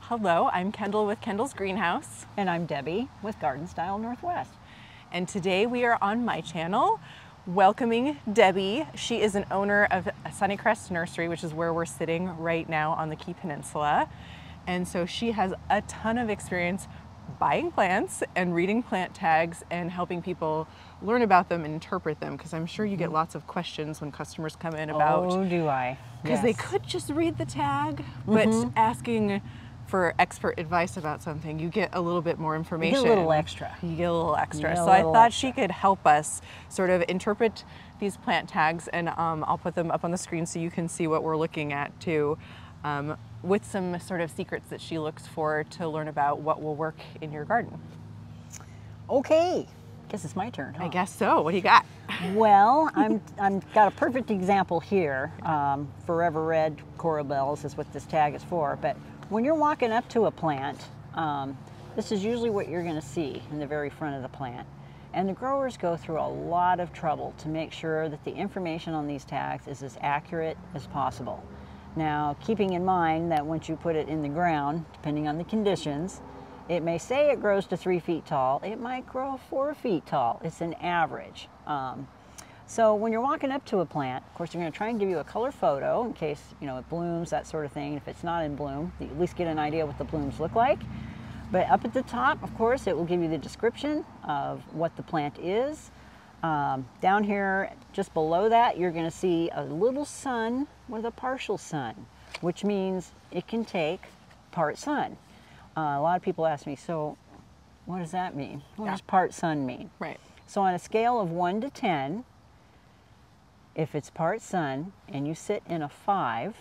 Hello, I'm Kendall with Kendall's Greenhouse. And I'm Debbie with Garden Style Northwest. And today we are on my channel welcoming Debbie. She is an owner of Sunnycrest Nursery, which is where we're sitting right now on the Key Peninsula. And so she has a ton of experience buying plants and reading plant tags and helping people learn about them and interpret them, because I'm sure you get lots of questions when customers come in about, oh, do I? Because they could just read the tag, but asking for expert advice about something, you get a little bit more information. You get a little extra. You get a little extra. So I thought she could help us sort of interpret these plant tags, and I'll put them up on the screen so you can see what we're looking at too, with some sort of secrets that she looks for to learn about what will work in your garden. Okay, guess it's my turn, huh? I guess so. What do you got? Well, I'm got a perfect example here. Forever Red Coral Bells is what this tag is for, but when you're walking up to a plant, this is usually what you're going to see in the very front of the plant. And the growers go through a lot of trouble to make sure that the information on these tags is as accurate as possible. Now, keeping in mind that once you put it in the ground, depending on the conditions, it may say it grows to 3 feet tall. It might grow 4 feet tall. It's an average. So when you're walking up to a plant, of course, you're going to try and give you a color photo in case, it blooms, that sort of thing. If it's not in bloom, you at least get an idea what the blooms look like. But up at the top, of course, it will give you the description of what the plant is. Down here, just below that, you're going to see a little sun with a partial sun, which means it can take part sun. A lot of people ask me, so what does that mean? What does part sun mean? Right. So on a scale of 1 to 10, if it's part sun and you sit in a 5,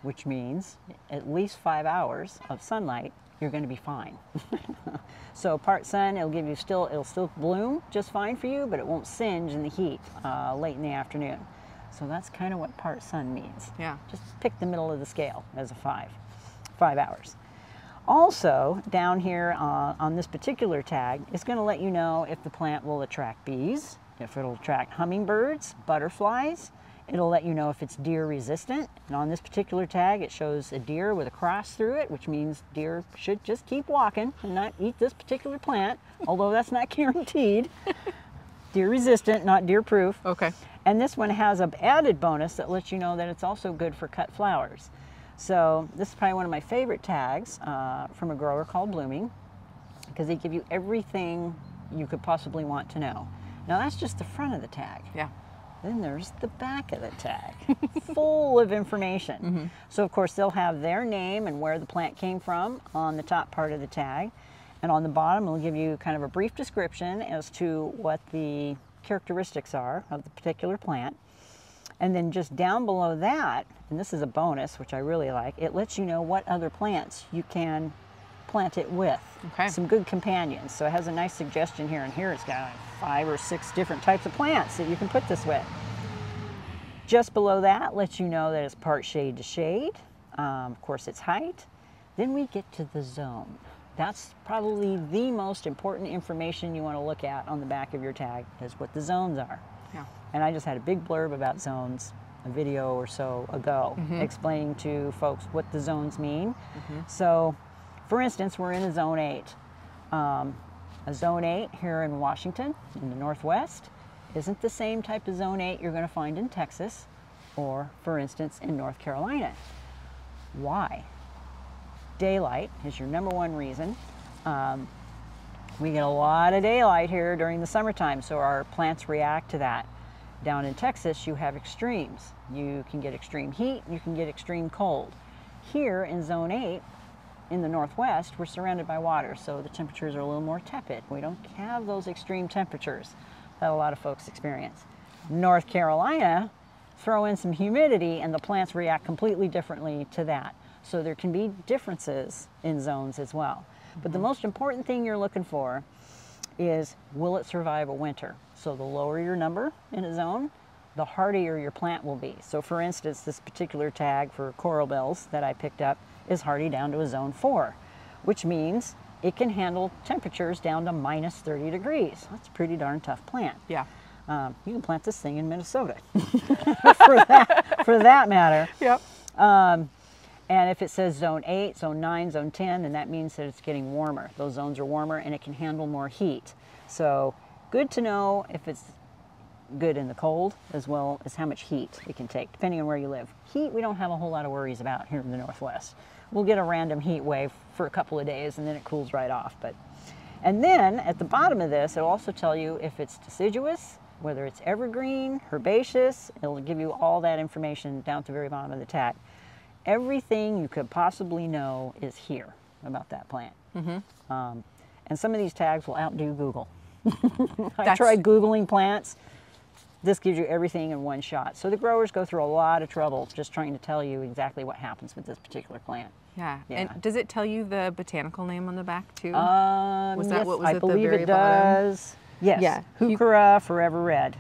which means at least 5 hours of sunlight, you're going to be fine. So part sun, it'll still bloom just fine for you, but it won't singe in the heat late in the afternoon. So that's kind of what part sun means. Yeah. Just pick the middle of the scale as a 5 hours. Also, down here on this particular tag, it's going to let you know if the plant will attract bees, if it'll attract hummingbirds, butterflies. It'll let you know if it's deer resistant. And on this particular tag, it shows a deer with a cross through it, which means deer should just keep walking and not eat this particular plant, although that's not guaranteed. Deer resistant, not deer proof. Okay. And this one has an added bonus that lets you know that it's also good for cut flowers. So this is probably one of my favorite tags from a grower called Blooming, because they give you everything you could possibly want to know. Now that's just the front of the tag. Yeah. Then there's the back of the tag, full of information. So of course they'll have their name and where the plant came from on the top part of the tag. And on the bottom it'll give you kind of a brief description as to what the characteristics are of the particular plant. And then just down below that, and this is a bonus, which I really like, it lets you know what other plants you can plant it with. Okay. Some good companions. So it has a nice suggestion here, and here it's got like 5 or 6 different types of plants that you can put this with. Just below that lets you know that it's part shade to shade. Of course, its height. Then we get to the zone. That's probably the most important information you want to look at on the back of your tag, is what the zones are. Yeah. And I just had a big blurb about zones a video or so ago, explaining to folks what the zones mean. So, for instance, we're in a zone 8. A zone 8 here in Washington, in the Northwest, isn't the same type of zone 8 you're going to find in Texas or, for instance, in North Carolina. Why? Daylight is your #1 reason. We get a lot of daylight here during the summertime, so our plants react to that. Down in Texas, you have extremes. You can get extreme heat, you can get extreme cold. Here in zone 8, in the Northwest, we're surrounded by water, so the temperatures are a little more tepid. We don't have those extreme temperatures that a lot of folks experience. North Carolina, throw in some humidity and the plants react completely differently to that. So there can be differences in zones as well. But the most important thing you're looking for is, will it survive a winter? So the lower your number in a zone, the hardier your plant will be. So for instance, this particular tag for coral bells that I picked up is hardy down to a zone 4, which means it can handle temperatures down to -30 degrees. That's a pretty darn tough plant. Yeah. You can plant this thing in Minnesota for that matter. Yep. And if it says zone 8, zone 9, zone 10, then that means that it's getting warmer. Those zones are warmer and it can handle more heat. So good to know if it's good in the cold as well as how much heat it can take, depending on where you live. Heat, we don't have a whole lot of worries about here in the Northwest. We'll get a random heat wave for a couple of days and then it cools right off. And then at the bottom of this, it'll also tell you if it's deciduous, whether it's evergreen, herbaceous. It'll give you all that information down at the very bottom of the tag. Everything you could possibly know is here about that plant. And some of these tags will outdo Google. I tried Googling plants. This gives you everything in one shot. So the growers go through a lot of trouble just trying to tell you exactly what happens with this particular plant. Yeah. And does it tell you the botanical name on the back too? Was that what was I at the believe very it does. bottom? Yes. Yeah. Heuchera Forever Red.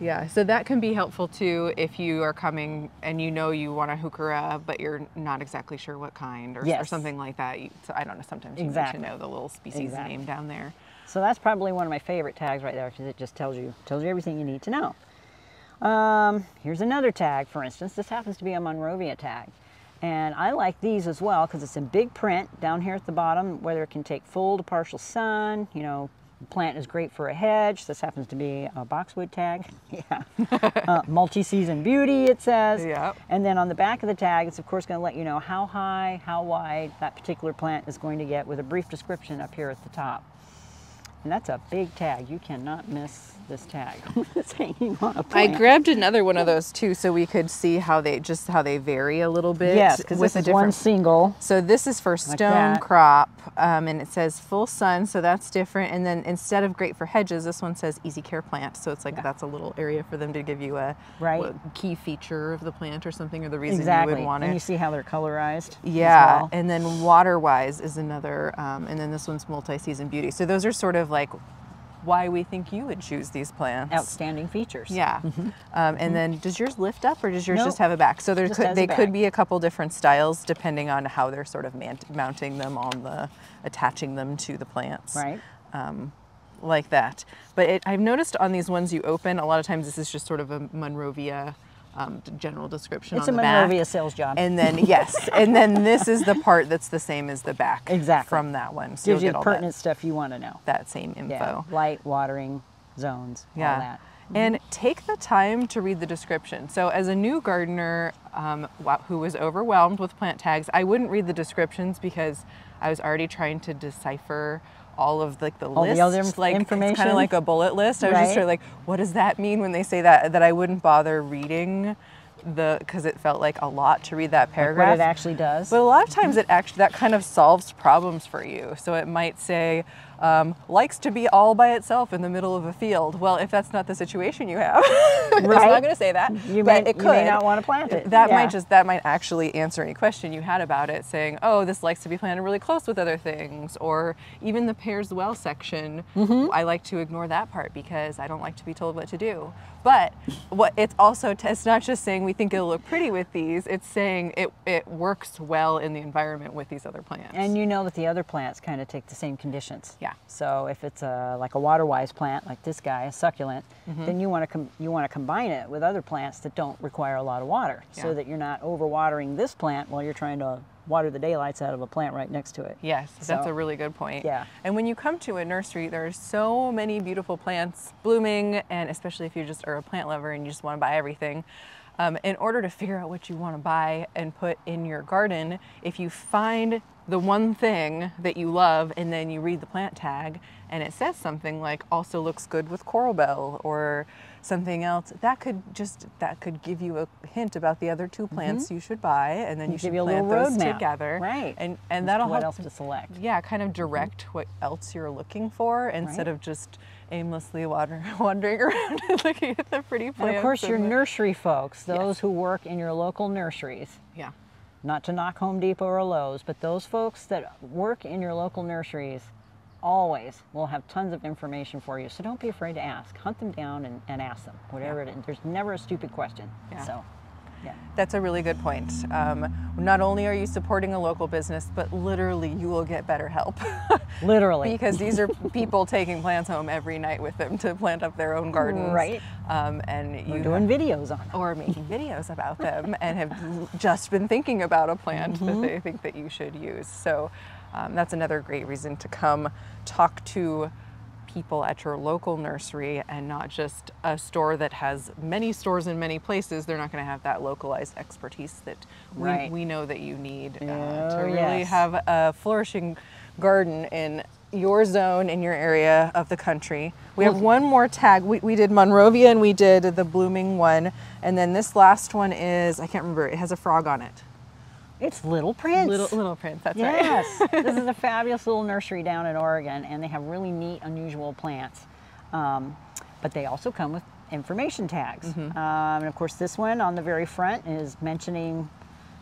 Yeah, so that can be helpful too if you are coming and you know you want a heuchera, but you're not exactly sure what kind or something like that. So I don't know, sometimes you need to know the little species name down there. So that's probably one of my favorite tags right there because it just tells you everything you need to know. Here's another tag, for instance. This happens to be a Monrovia tag. And I like these as well because it's in big print down here at the bottom, whether it can take full to partial sun. You know, the plant is great for a hedge. This happens to be a boxwood tag. Multi-season beauty, it says. And then on the back of the tag, it's of course going to let you know how high, how wide that particular plant is going to get with a brief description up here at the top. And that's a big tag. You cannot miss this tag. It's hanging on a plant. I grabbed another one of those too so we could see how they vary a little bit. Yes, because this is one single. So this is for stone crop, and it says full sun, so that's different. And then instead of great for hedges, this one says easy care plant. So it's like that's a little area for them to give you a key feature of the plant or something, or the reason you would want it. And you see how they're colorized. Yeah, as well. And then water-wise is another, and then this one's multi-season beauty. So those are sort of like why we think you would choose these plants. Outstanding features. Yeah. And then does yours lift up or does yours just have a back? So there could be a couple different styles depending on how they're sort of mounting them on attaching them to the plants. Right. Like that. But I've noticed on these ones you open, a lot of times this is just sort of a Monrovia general description on the back. It's a Monrovia sales job. And then, and then this is the part that's the same as the back. Exactly. From that one. So gives you the pertinent stuff you want to know. That same info. Yeah. Light, watering, zones, all that. And take the time to read the description. So as a new gardener who was overwhelmed with plant tags, I wouldn't read the descriptions because I was already trying to decipher all of the lists, information. It's kind of like a bullet list. I was just sort of like, what does that mean when they say that? That I wouldn't bother reading because it felt like a lot to read that paragraph. Like what it actually does. But a lot of times that kind of solves problems for you. So it might say, likes to be all by itself in the middle of a field. Well, if that's not the situation you have, it's not going to say that. You may not want to plant it. That might actually answer any question you had about it, saying, oh, this likes to be planted really close with other things, or even the pairs well section. I like to ignore that part because I don't like to be told what to do. But it's also it's not just saying we think it'll look pretty with these. It's saying it works well in the environment with these other plants. And you know that the other plants kind of take the same conditions. Yeah. So if it's like a water-wise plant, like this guy, a succulent, then you want to combine it with other plants that don't require a lot of water, so that you're not overwatering this plant while you're trying to water the daylights out of a plant right next to it. Yes, that's a really good point. Yeah. And when you come to a nursery, there are so many beautiful plants blooming, and especially if you just are a plant lover and you just want to buy everything. In order to figure out what you want to buy and put in your garden, if you find the one thing that you love and then you read the plant tag and it says something like also looks good with coral bell or something else, that could give you a hint about the other two plants you should buy, and then you should plant those together. Right. And that'll help. What else to select? Yeah, kind of direct what else you're looking for instead of just aimlessly wandering around and looking at the pretty plants. And of course, your nursery folks, those who work in your local nurseries. Yeah. Not to knock Home Depot or Lowe's, but those folks that work in your local nurseries always will have tons of information for you. So don't be afraid to ask. Hunt them down and ask them, whatever it is. There's never a stupid question. Yeah. So. Yeah. That's a really good point. Not only are you supporting a local business, but literally you will get better help. Literally. Because these are people taking plants home every night with them to plant up their own gardens. Right. And You're doing videos on it. or making videos about them and have just been thinking about a plant that they think that you should use. So that's another great reason to come talk to people at your local nursery and not just a store that has many stores in many places. They're not going to have that localized expertise that we know that you need to really have a flourishing garden in your zone, in your area of the country. We have one more tag. We did Monrovia and we did the blooming one. And then this last one is, I can't remember, it has a frog on it. It's Little Prince. Little Prince, that's right. Yes. This is a fabulous little nursery down in Oregon, and they have really neat, unusual plants. But they also come with information tags. And of course, this one on the very front is mentioning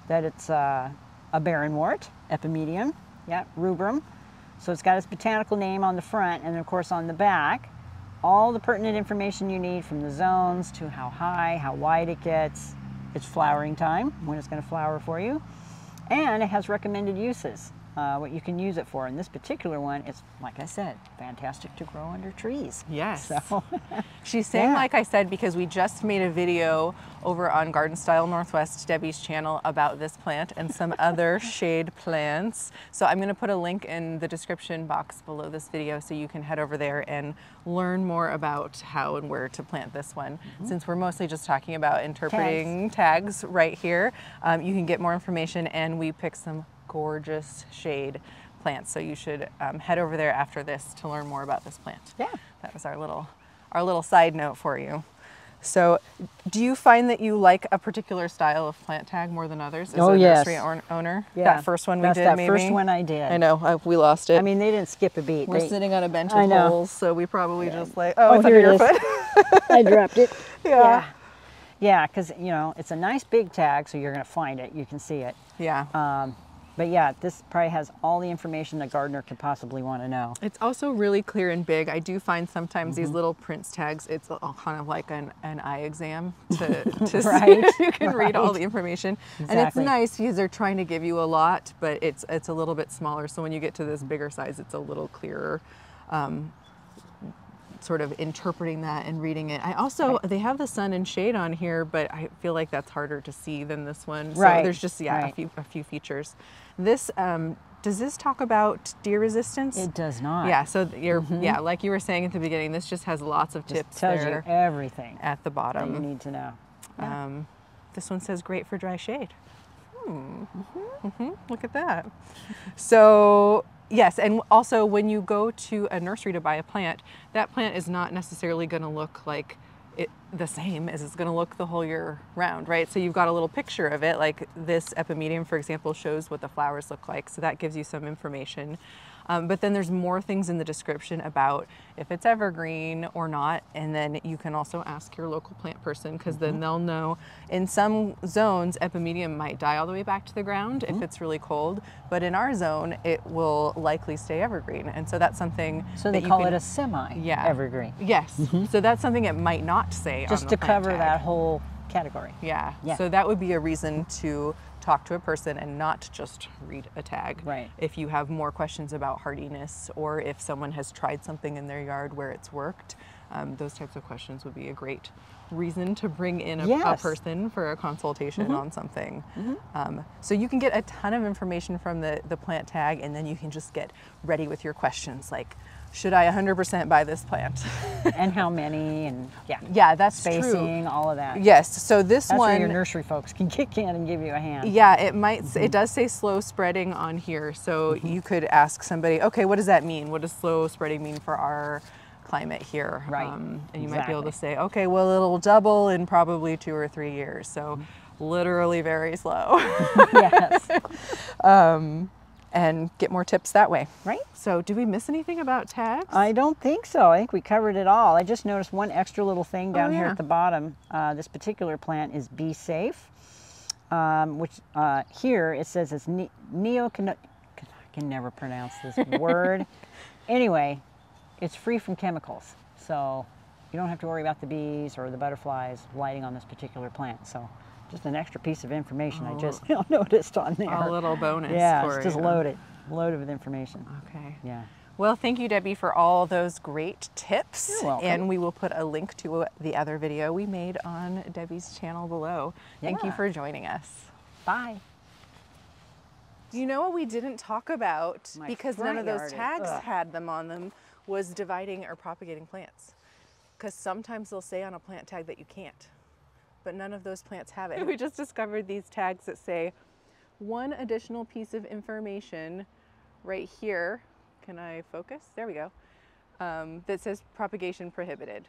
that it's a barrenwort, epimedium, rubrum. So it's got its botanical name on the front, and of course on the back, all the pertinent information you need, from the zones to how high, how wide it gets, its flowering time, when it's going to flower for you. And it has recommended uses, what you can use it for. And this particular one is, like I said, fantastic to grow under trees. Yes. So, she's saying, like I said, because we just made a video over on Garden Style Northwest, Debbie's channel, about this plant and some other shade plants. So I'm going to put a link in the description box below this video so you can head over there and learn more about how and where to plant this one. Since we're mostly just talking about interpreting tags right here, you can get more information, and we picked some gorgeous shade plants. So you should head over there after this to learn more about this plant. yeah. That was our little side note for you. So do you find that you like a particular style of plant tag more than others as a nursery owner? Yeah. That first one we did, that maybe? first one I did. I know, we lost it. I mean, they didn't skip a beat. We're sitting on a bench of holes, so we probably just like, Oh, it's under here your it is. foot. I dropped it. Yeah. Yeah, because, you know, it's a nice big tag, so you're going to find it. You can see it. Yeah. But yeah, this probably has all the information the gardener could possibly want to know. It's also really clear and big. I do find sometimes these little Prince tags, it's all kind of like an eye exam to Right, see. You can read all the information. Exactly. And it's nice because they're trying to give you a lot, but it's a little bit smaller. So when you get to this bigger size, it's a little clearer. Sort of interpreting that and reading it. I also, they have the sun and shade on here, but I feel like that's harder to see than this one. So there's just, a few features. This, does this talk about deer resistance? It does not. Yeah, so you're, like you were saying at the beginning, this just has lots of tips tells there you everything at the bottom. that you need to know. Yeah. This one says great for dry shade. Look at that. So yes, and also when you go to a nursery to buy a plant, that plant is not necessarily going to look like the same as it's going to look the whole year round, right? So you've got a little picture of it, like this epimedium, for example, shows what the flowers look like. So that gives you some information. But then there's more things in the description about if it's evergreen or not. And then you can also ask your local plant person, because then they'll know. In some zones, epimedium might die all the way back to the ground if it's really cold. But in our zone, it will likely stay evergreen. And so that's something So they call it a semi-evergreen. Yes. So that's something it might not say Just on the to cover plant tag. that whole category. Yeah. Yeah. So that would be a reason to talk to a person and not just read a tag. Right. If you have more questions about hardiness, or if someone has tried something in their yard where it's worked, those types of questions would be a great reason to bring in a person for a consultation on something. So you can get a ton of information from the plant tag, and then you can just get ready with your questions like, should I 100% buy this plant? And how many, and that's spacing, true. all of that. Yes, so this That's one, where your nursery folks can kick in and give you a hand. yeah, it might, it does say slow spreading on here. So you could ask somebody, okay, what does that mean? What does slow spreading mean for our climate here? Right. And you might be able to say, okay, well, it'll double in probably 2 or 3 years. So literally very slow. Yes. And get more tips that way. Right. So did we miss anything about tags? I don't think so. I think we covered it all. I just noticed one extra little thing down here at the bottom. This particular plant is Be Safe, which here it says it's I can never pronounce this word. Anyway, it's free from chemicals. So you don't have to worry about the bees or the butterflies lighting on this particular plant. So just an extra piece of information I just noticed on there. A little bonus. Yeah, for it's just you. loaded with information. Okay. Yeah. Well, thank you, Debbie, for all those great tips. You're welcome. And we will put a link to the other video we made on Debbie's channel below. Thank you Yeah. for joining us. Bye. You know what we didn't talk about, My because none of those front yard tags is- had them on them, was dividing or propagating plants. Because sometimes they'll say on a plant tag that you can't, but none of those plants have it. We just discovered these tags that say one additional piece of information right here. Can I focus? There we go. That says propagation prohibited.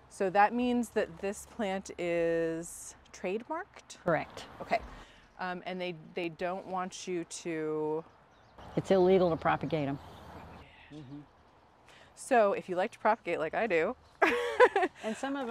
So that means that this plant is trademarked? Correct. Okay. And they don't want you to... It's illegal to propagate them. So if you like to propagate like I do... And some of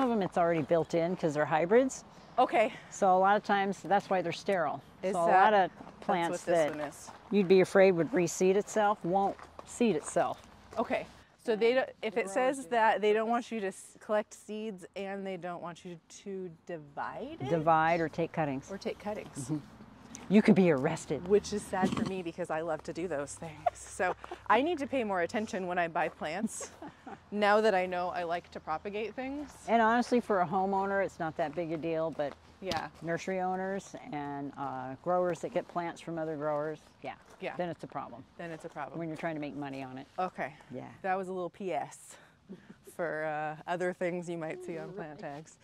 them it's already built in because they're hybrids. Okay. So a lot of times that's why they're sterile. Is so a that- lot of That's plants what this that one is. you'd be afraid would reseed itself won't seed itself. Okay. So they don't, if it says that they don't want you to collect seeds and they don't want you to divide it Divide or take cuttings. or take cuttings, You could be arrested. which is sad for me because I love to do those things. So I need to pay more attention when I buy plants. Now that I know I like to propagate things. And honestly, for a homeowner, it's not that big a deal, but Yeah. nursery owners and growers that get plants from other growers, Yeah. then it's a problem Then it's a problem. when you're trying to make money on it. Okay. Yeah. That was a little PS for other things you might see on plant tags.